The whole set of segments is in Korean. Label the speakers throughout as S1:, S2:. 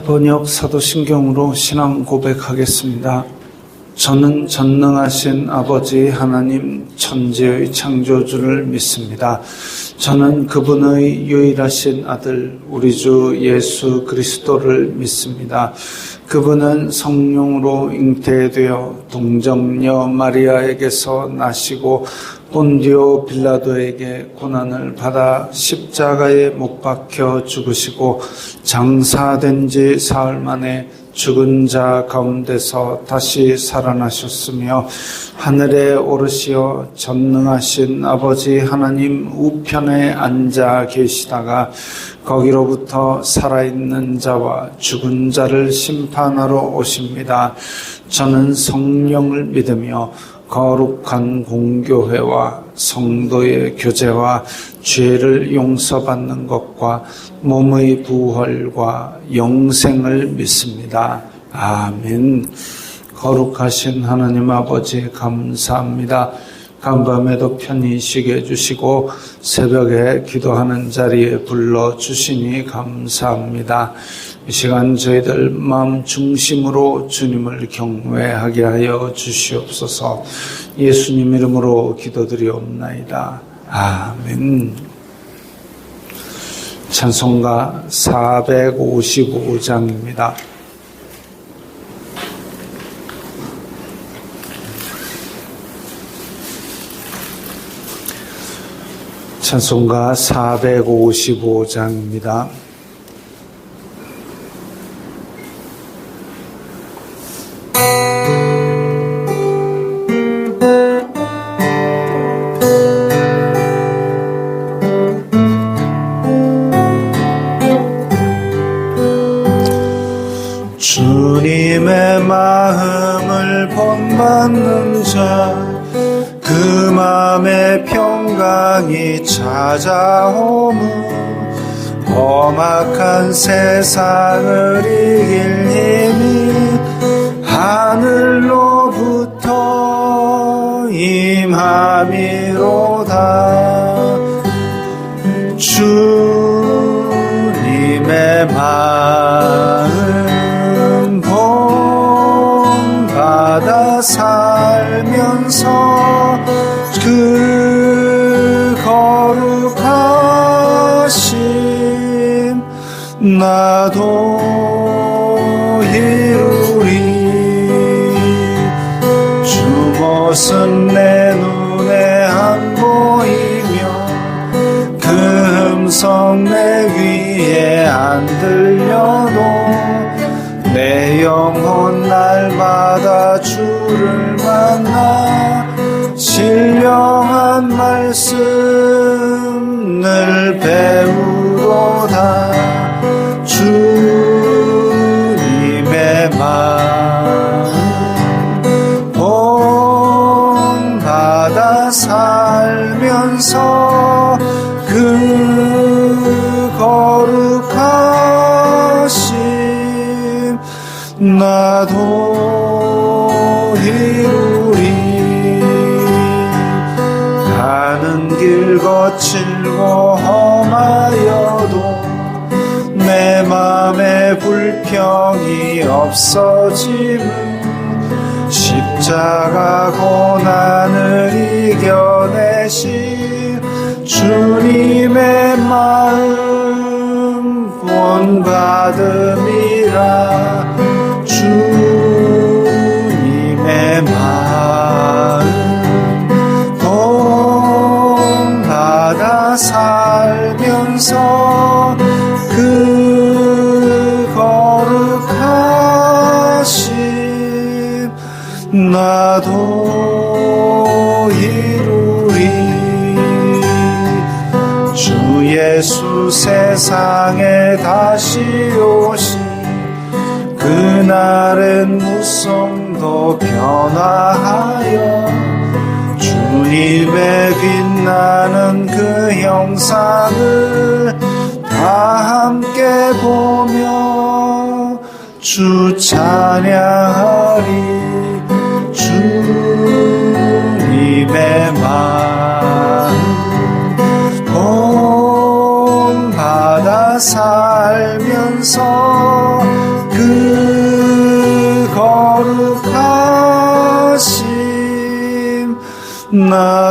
S1: 번역 사도신경으로 신앙 고백하겠습니다. 저는 전능하신 아버지 하나님 천지의 창조주를 믿습니다. 저는 그분의 유일하신 아들 우리 주 예수 그리스도를 믿습니다. 그분은 성령으로 잉태되어 동정녀 마리아에게서 나시고 본디오 빌라도에게 고난을 받아 십자가에 못 박혀 죽으시고 장사된 지 사흘 만에 죽은 자 가운데서 다시 살아나셨으며 하늘에 오르시어 전능하신 아버지 하나님 우편에 앉아 계시다가 거기로부터 살아있는 자와 죽은 자를 심판하러 오십니다. 저는 성령을 믿으며 거룩한 공교회와 성도의 교제와 죄를 용서받는 것과 몸의 부활과 영생을 믿습니다. 아멘. 거룩하신 하나님 아버지 감사합니다. 간밤에도 편히 쉬게 해주시고 새벽에 기도하는 자리에 불러주시니 감사합니다. 이 시간 저희들 마음 중심으로 주님을 경외하게 하여 주시옵소서. 예수님 이름으로 기도드리옵나이다. 아멘. 찬송가 455장입니다. 찬송가 455장입니다. 주님의 마음을 본받는 자 그 마음에 평강이 찾아오무 험악한 세상을 이길 힘이 하늘로부터 임함이로다. 주님의 마음 본받아 살면서 그 거룩하심 나도 이루리. 주 못은 내 눈에 안 보이며 그 음성 내 귀에 안 들려도 내 영혼 날마다 주를 만나 신령한 말씀을 배우로다. 주님의 마음 본받아 살면서 그 거룩하심 나도 이루리. 가는 길 거칠고 험하여도 내 맘에 불평이 없어짐은 십자가 고난을 이겨내신 주님의 마음 본받음이라. 주님의 마음 본받아 살면서 그 거룩하심 나도 이루리. 주 예수 세상에 다시 오시 그날은 무성도 변화하여 주님의 빛나는 그 형상을 다 함께 보며 주 찬양하리. 주님의 마음 본받아 살면서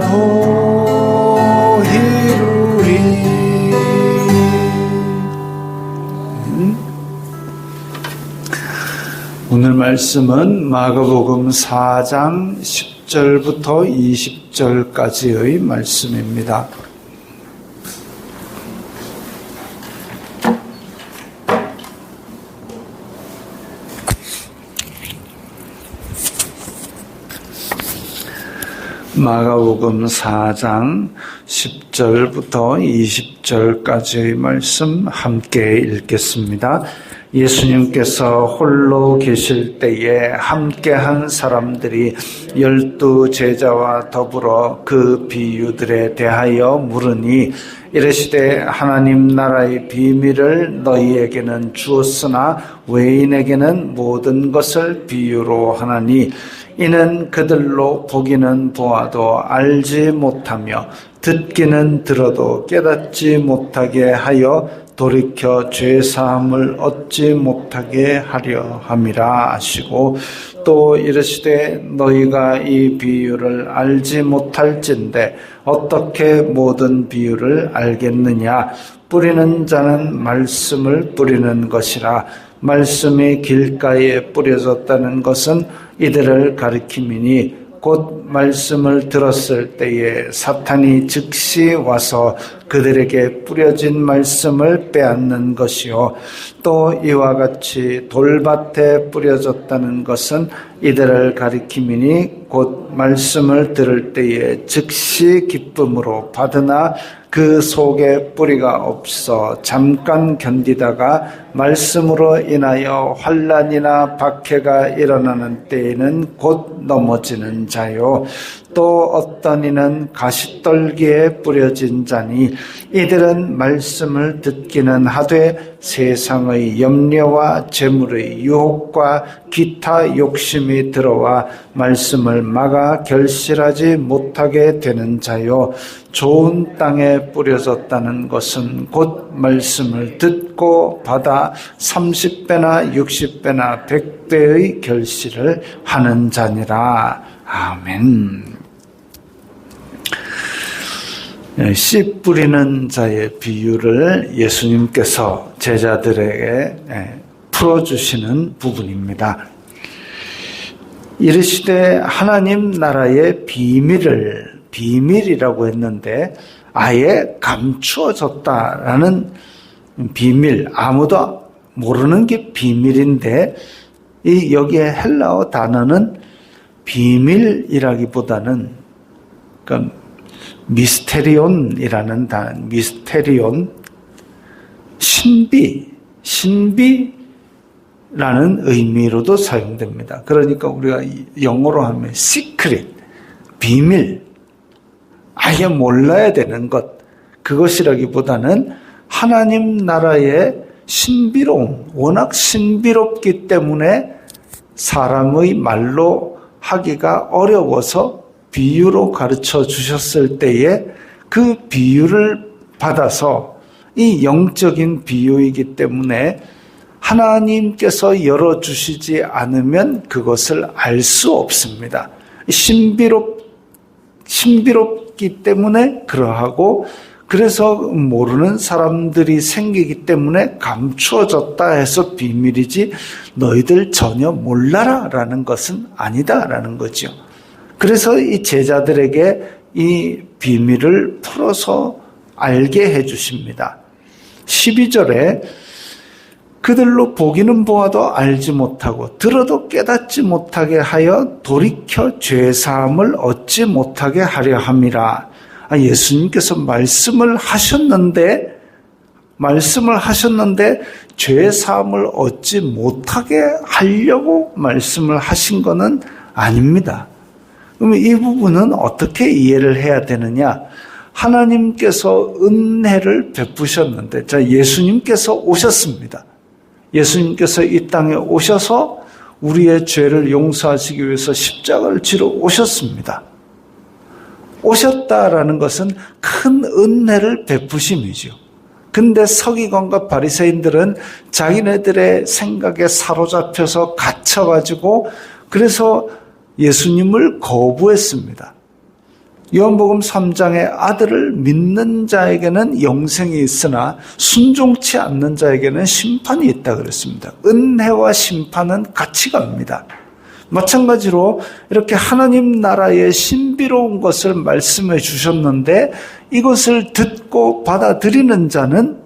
S1: 나도 이루리. 오늘 말씀은 마가복음 4장 10절부터 20절까지의 말씀입니다. 마가복음 4장 10절부터 20절까지의 말씀 함께 읽겠습니다. 예수님께서 홀로 계실 때에 함께한 사람들이 12 제자와 더불어 그 비유들에 대하여 물으니 이르시되 하나님 나라의 비밀을 너희에게는 주었으나 외인에게는 모든 것을 비유로 하나니 이는 그들로 보기는 보아도 알지 못하며 듣기는 들어도 깨닫지 못하게 하여 돌이켜 죄사함을 얻지 못하게 하려 함이라 하시고 또 이르시되 너희가 이 비유를 알지 못할진대 어떻게 모든 비유를 알겠느냐. 뿌리는 자는 말씀을 뿌리는 것이라. 말씀이 길가에 뿌려졌다는 것은 이들을 가리킴이니 곧 말씀을 들었을 때에 사탄이 즉시 와서 그들에게 뿌려진 말씀을 빼앗는 것이요 또 이와 같이 돌밭에 뿌려졌다는 것은 이들을 가리킴이니 곧 말씀을 들을 때에 즉시 기쁨으로 받으나 그 속에 뿌리가 없어 잠깐 견디다가 말씀으로 인하여 환난이나 박해가 일어나는 때에는 곧 넘어지는 자요 또 어떤 이는 가시떨기에 뿌려진 자니 이들은 말씀을 듣기는 하되 세상의 염려와 재물의 유혹과 기타 욕심이 들어와 말씀을 막아 결실하지 못하게 되는 자요 좋은 땅에 뿌려졌다는 것은 곧 말씀을 듣고 받아 30배나 60배나 100배의 결실을 하는 자니라. 아멘. 씨 뿌리는 자의 비유를 예수님께서 제자들에게 풀어주시는 부분입니다. 이르시되 하나님 나라의 비밀이라고 했는데 아예 감추어졌다라는 비밀, 아무도 모르는 게 비밀인데 여기에 헬라어 단어는 비밀이라기보다는 그러니까 미스테리온이라는 단어, 미스테리온, 신비라는 의미로도 사용됩니다. 그러니까 우리가 영어로 하면 시크릿, 비밀, 아예 몰라야 되는 것, 그것이라기보다는 하나님 나라의 신비로움, 워낙 신비롭기 때문에 사람의 말로 하기가 어려워서 비유로 가르쳐 주셨을 때에 그 비유를 받아서 이 영적인 비유이기 때문에 하나님께서 열어주시지 않으면 그것을 알 수 없습니다. 신비롭기 때문에 그러하고 그래서 모르는 사람들이 생기기 때문에 감추어졌다 해서 비밀이지 너희들 전혀 몰라라 라는 것은 아니다라는 거죠. 그래서 이 제자들에게 이 비밀을 풀어서 알게 해주십니다. 12절에 그들로 보기는 보아도 알지 못하고 들어도 깨닫지 못하게 하여 돌이켜 죄사함을 얻지 못하게 하려 함이라. 예수님께서 말씀을 하셨는데 죄사함을 얻지 못하게 하려고 말씀을 하신 것은 아닙니다. 그러면 이 부분은 어떻게 이해를 해야 되느냐? 하나님께서 은혜를 베푸셨는데, 예수님께서 오셨습니다. 예수님께서 이 땅에 오셔서 우리의 죄를 용서하시기 위해서 십자가를 지러 오셨습니다. 오셨다라는 것은 큰 은혜를 베푸심이죠. 근데 서기관과 바리새인들은 자기네들의 생각에 사로잡혀서 갇혀가지고 그래서 예수님을 거부했습니다. 요한복음 3장의 아들을 믿는 자에게는 영생이 있으나 순종치 않는 자에게는 심판이 있다 그랬습니다. 은혜와 심판은 같이 갑니다. 마찬가지로 이렇게 하나님 나라의 신비로운 것을 말씀해 주셨는데 이것을 듣고 받아들이는 자는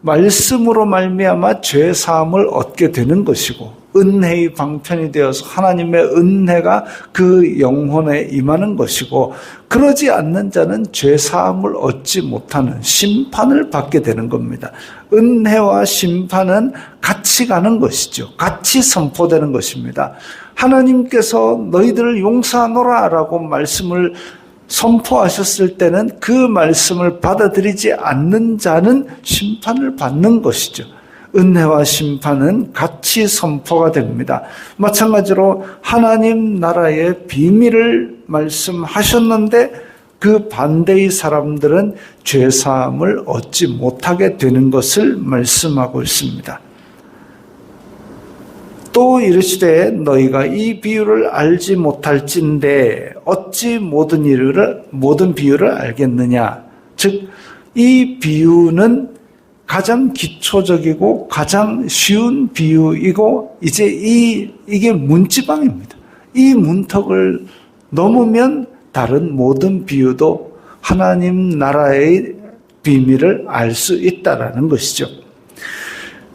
S1: 말씀으로 말미암아 죄 사함을 얻게 되는 것이고 은혜의 방편이 되어서 하나님의 은혜가 그 영혼에 임하는 것이고 그러지 않는 자는 죄 사함을 얻지 못하는 심판을 받게 되는 겁니다. 은혜와 심판은 같이 가는 것이죠. 같이 선포되는 것입니다. 하나님께서 너희들을 용서하노라라고 말씀을 선포하셨을 때는 그 말씀을 받아들이지 않는 자는 심판을 받는 것이죠. 은혜와 심판은 같이 선포가 됩니다. 마찬가지로 하나님 나라의 비밀을 말씀하셨는데 그 반대의 사람들은 죄사함을 얻지 못하게 되는 것을 말씀하고 있습니다. 또 이르시되 너희가 이 비유를 알지 못할진대 어찌 모든 비유를 알겠느냐. 즉 이 비유는 가장 기초적이고 가장 쉬운 비유이고 이제 이게 문지방입니다. 이 문턱을 넘으면 다른 모든 비유도 하나님 나라의 비밀을 알 수 있다라는 것이죠.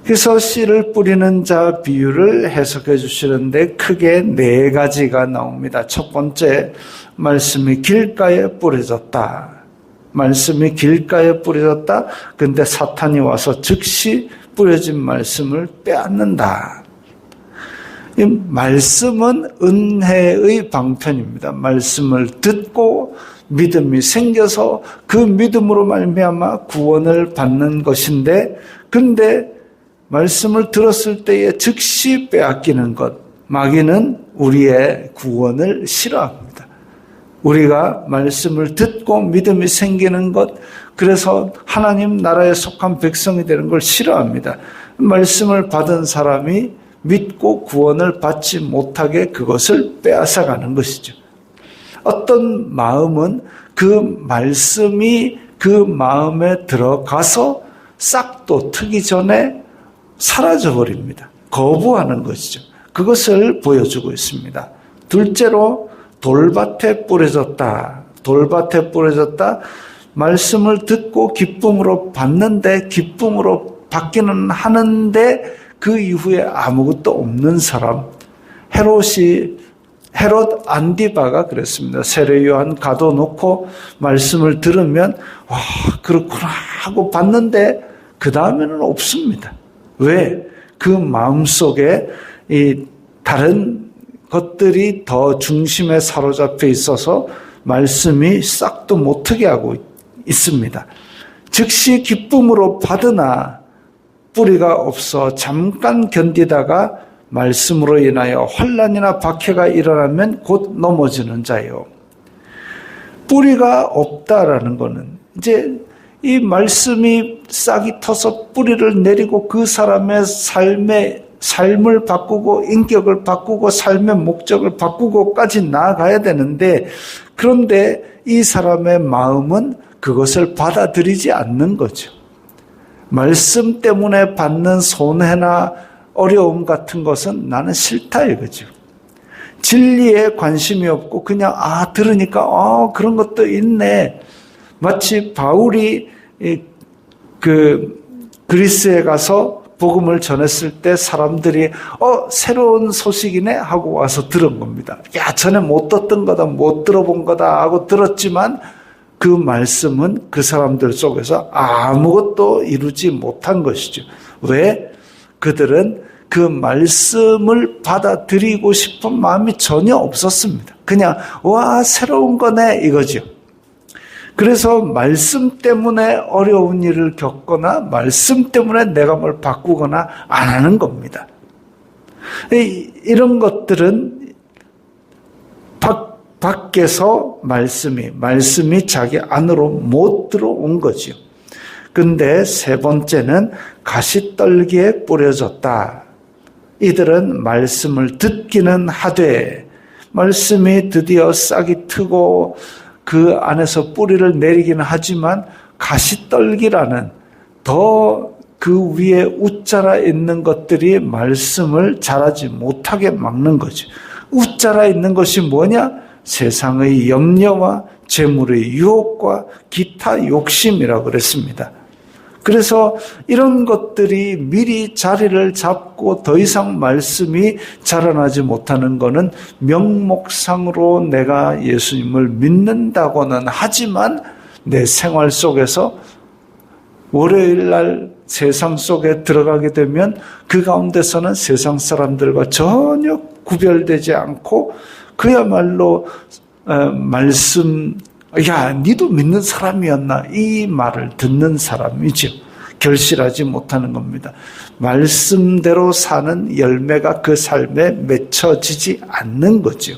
S1: 그래서 씨를 뿌리는 자 비유를 해석해 주시는데 크게 4가지가 나옵니다. 첫 번째, 말씀이 길가에 뿌려졌다. 말씀이 길가에 뿌려졌다. 근데 사탄이 와서 즉시 뿌려진 말씀을 빼앗는다. 이 말씀은 은혜의 방편입니다. 말씀을 듣고 믿음이 생겨서 그 믿음으로 말미암아 구원을 받는 것인데 근데 말씀을 들었을 때에 즉시 빼앗기는 것, 마귀는 우리의 구원을 싫어합니다. 우리가 말씀을 듣고 믿음이 생기는 것, 그래서 하나님 나라에 속한 백성이 되는 걸 싫어합니다. 말씀을 받은 사람이 믿고 구원을 받지 못하게 그것을 빼앗아가는 것이죠. 어떤 마음은 그 말씀이 그 마음에 들어가서 싹도 트기 전에 사라져버립니다. 거부하는 것이죠. 그것을 보여주고 있습니다. 둘째로 돌밭에 뿌려졌다. 돌밭에 뿌려졌다. 말씀을 듣고 기쁨으로 받는데 기쁨으로 받기는 하는데 그 이후에 아무것도 없는 사람. 헤롯 안디바가 그랬습니다. 세례 요한 가둬놓고 말씀을 들으면 와 그렇구나 하고 받는데 그 다음에는 없습니다. 왜? 그 마음속에 이 다른 것들이 더 중심에 사로잡혀 있어서 말씀이 싹도 못하게 하고 있습니다. 즉시 기쁨으로 받으나 뿌리가 없어 잠깐 견디다가 말씀으로 인하여 환난이나 박해가 일어나면 곧 넘어지는 자요. 뿌리가 없다라는 것은 이제 이 말씀이 싹이 터서 뿌리를 내리고 그 사람의 삶을 바꾸고 인격을 바꾸고 삶의 목적을 바꾸고까지 나아가야 되는데 그런데 이 사람의 마음은 그것을 받아들이지 않는 거죠. 말씀 때문에 받는 손해나 어려움 같은 것은 나는 싫다 이거죠. 진리에 관심이 없고 그냥 들으니까 그런 것도 있네. 마치 바울이 그리스에 가서 복음을 전했을 때 사람들이 새로운 소식이네 하고 와서 들은 겁니다. 야 전에 못 듣던 거다 못 들어본 거다 하고 들었지만 그 말씀은 그 사람들 속에서 아무것도 이루지 못한 것이죠. 왜? 그들은 그 말씀을 받아들이고 싶은 마음이 전혀 없었습니다. 그냥 와 새로운 거네 이거죠. 그래서 말씀 때문에 어려운 일을 겪거나 말씀 때문에 내가 뭘 바꾸거나 안 하는 겁니다. 이런 것들은 밖에서 말씀이 자기 안으로 못 들어온 거죠. 근데 세 번째는 가시떨기에 뿌려졌다. 이들은 말씀을 듣기는 하되 말씀이 드디어 싹이 트고 그 안에서 뿌리를 내리기는 하지만 가시떨기라는 더 그 위에 웃자라 있는 것들이 말씀을 자라지 못하게 막는 거죠. 웃자라 있는 것이 뭐냐? 세상의 염려와 재물의 유혹과 기타 욕심이라고 그랬습니다. 그래서 이런 것들이 미리 자리를 잡고 더 이상 말씀이 자라나지 못하는 것은 명목상으로 내가 예수님을 믿는다고는 하지만 내 생활 속에서 월요일 날 세상 속에 들어가게 되면 그 가운데서는 세상 사람들과 전혀 구별되지 않고 그야말로 말씀, 야, 니도 믿는 사람이었나? 이 말을 듣는 사람이죠. 결실하지 못하는 겁니다. 말씀대로 사는 열매가 그 삶에 맺혀지지 않는 거죠.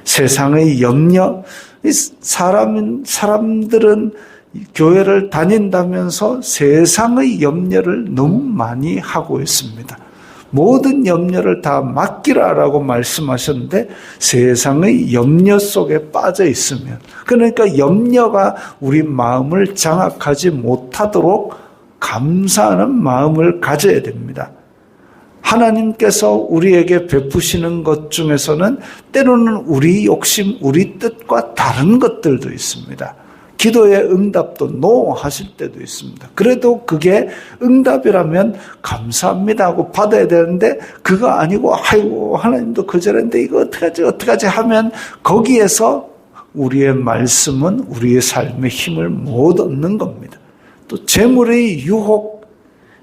S1: 세상의 염려, 사람들은 교회를 다닌다면서 세상의 염려를 너무 많이 하고 있습니다. 모든 염려를 다 맡기라라고 말씀하셨는데 세상의 염려 속에 빠져 있으면, 그러니까 염려가 우리 마음을 장악하지 못하도록 감사하는 마음을 가져야 됩니다. 하나님께서 우리에게 베푸시는 것 중에서는 때로는 우리 욕심, 우리 뜻과 다른 것들도 있습니다. 기도의 응답도 노 하실 때도 있습니다. 그래도 그게 응답이라면 감사합니다 하고 받아야 되는데 그거 아니고 아이고 하나님도 그저랬는데 이거 어떡하지 하면 거기에서 우리의 말씀은 우리의 삶의 힘을 못 얻는 겁니다. 또 재물의 유혹,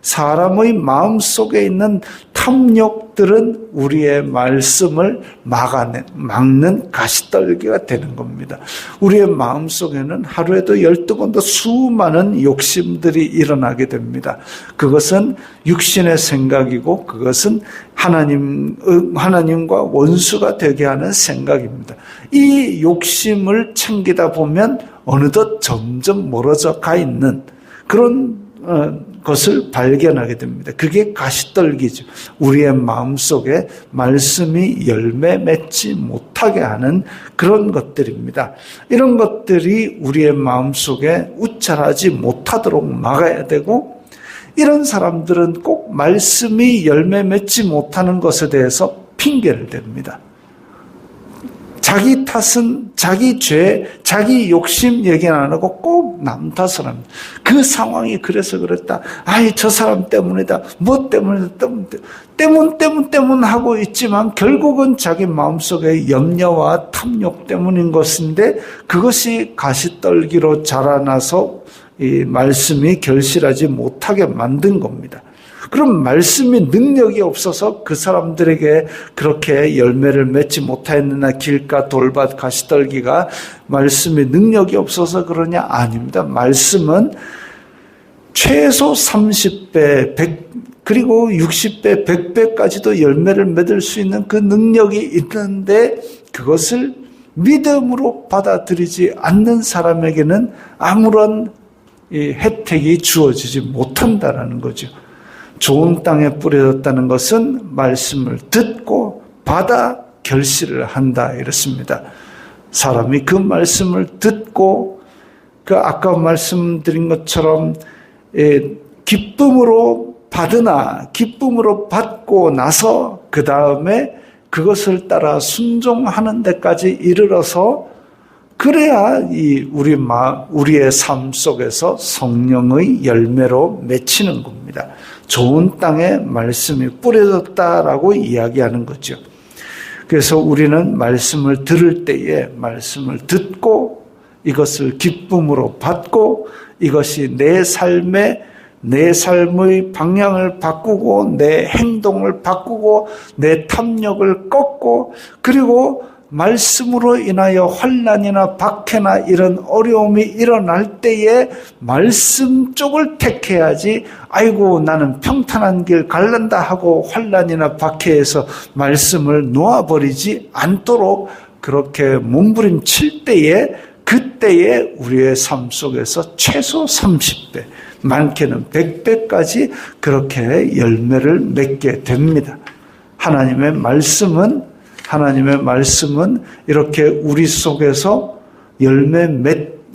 S1: 사람의 마음속에 있는 탐욕들은 우리의 말씀을 막는 가시떨기가 되는 겁니다. 우리의 마음속에는 하루에도 12번도 수많은 욕심들이 일어나게 됩니다. 그것은 육신의 생각이고 그것은 하나님과 원수가 되게 하는 생각입니다. 이 욕심을 챙기다 보면 어느덧 점점 멀어져 가 있는 그런 것을 발견하게 됩니다. 그게 가시떨기죠. 우리의 마음속에 말씀이 열매 맺지 못하게 하는 그런 것들입니다. 이런 것들이 우리의 마음속에 웃잘하지 못하도록 막아야 되고, 이런 사람들은 꼭 말씀이 열매 맺지 못하는 것에 대해서 핑계를 댑니다. 자기 탓은 자기 죄, 자기 욕심 얘기는 안 하고 꼭 남 탓을 합니다. 그 상황이 그래서 그랬다. 아이, 저 사람 때문이다. 뭐 때문이다. 때문 하고 있지만 결국은 자기 마음속의 염려와 탐욕 때문인 것인데 그것이 가시떨기로 자라나서 이 말씀이 결실하지 못하게 만든 겁니다. 그럼 말씀이 능력이 없어서 그 사람들에게 그렇게 열매를 맺지 못하였느냐, 길가 돌밭 가시떨기가 말씀이 능력이 없어서 그러냐? 아닙니다. 말씀은 최소 30배, 100, 그리고 60배, 100배까지도 열매를 맺을 수 있는 그 능력이 있는데 그것을 믿음으로 받아들이지 않는 사람에게는 아무런 혜택이 주어지지 못한다는 거죠. 좋은 땅에 뿌려졌다는 것은 말씀을 듣고 받아 결실을 한다 이렇습니다. 사람이 그 말씀을 듣고 그 아까 말씀드린 것처럼 기쁨으로 받으나 기쁨으로 받고 나서 그 다음에 그것을 따라 순종하는 데까지 이르러서 그래야 우리의 삶 속에서 성령의 열매로 맺히는 겁니다. 좋은 땅에 말씀이 뿌려졌다라고 이야기하는 거죠. 그래서 우리는 말씀을 들을 때에 말씀을 듣고 이것을 기쁨으로 받고 이것이 내 삶의 방향을 바꾸고 내 행동을 바꾸고 내 탐욕을 꺾고 그리고 말씀으로 인하여 환난이나 박해나 이런 어려움이 일어날 때에 말씀 쪽을 택해야지 아이고 나는 평탄한 길 갈란다 하고 환난이나 박해에서 말씀을 놓아버리지 않도록 그렇게 몸부림칠 때에 그때에 우리의 삶 속에서 최소 30배 많게는 100배까지 그렇게 열매를 맺게 됩니다. 하나님의 말씀은 하나님의 말씀은 이렇게 우리 속에서 열매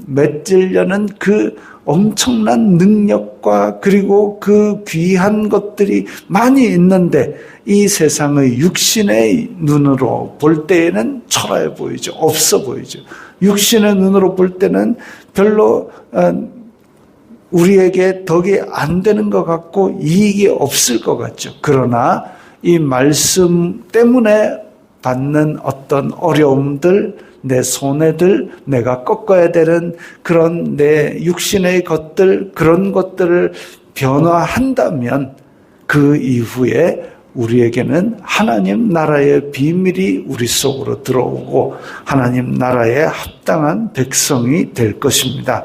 S1: 맺으려는 그 엄청난 능력과 그리고 그 귀한 것들이 많이 있는데 이 세상의 육신의 눈으로 볼 때에는 초라해 보이죠. 없어 보이죠. 육신의 눈으로 볼 때는 별로 우리에게 덕이 안 되는 것 같고 이익이 없을 것 같죠. 그러나 이 말씀 때문에 받는 어떤 어려움들, 내 손해들, 내가 꺾어야 되는 그런 내 육신의 것들, 그런 것들을 변화한다면 그 이후에 우리에게는 하나님 나라의 비밀이 우리 속으로 들어오고 하나님 나라에 합당한 백성이 될 것입니다.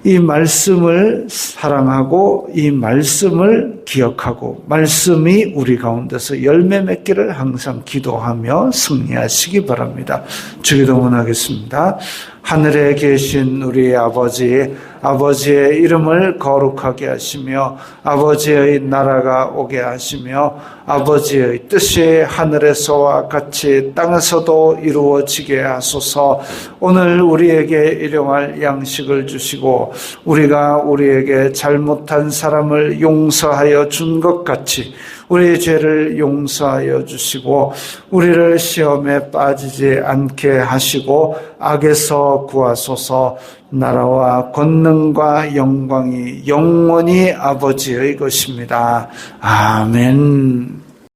S1: 이 말씀을 사랑하고 이 말씀을 기억하고 말씀이 우리 가운데서 열매 맺기를 항상 기도하며 승리하시기 바랍니다. 주기도문하겠습니다. 하늘에 계신 우리 아버지의 이름을 거룩하게 하시며 아버지의 나라가 오게 하시며 아버지의 뜻이 하늘에서와 같이 땅에서도 이루어지게 하소서. 오늘 우리에게 일용할 양식을 주시고 우리가 우리에게 잘못한 사람을 용서하여 준 것 같이 우리의 죄를 용서하여 주시고 우리를 시험에 빠지지 않게 하시고 악에서 구하소서. 나라와 권능과 영광이 영원히 아버지의 것입니다. 아멘.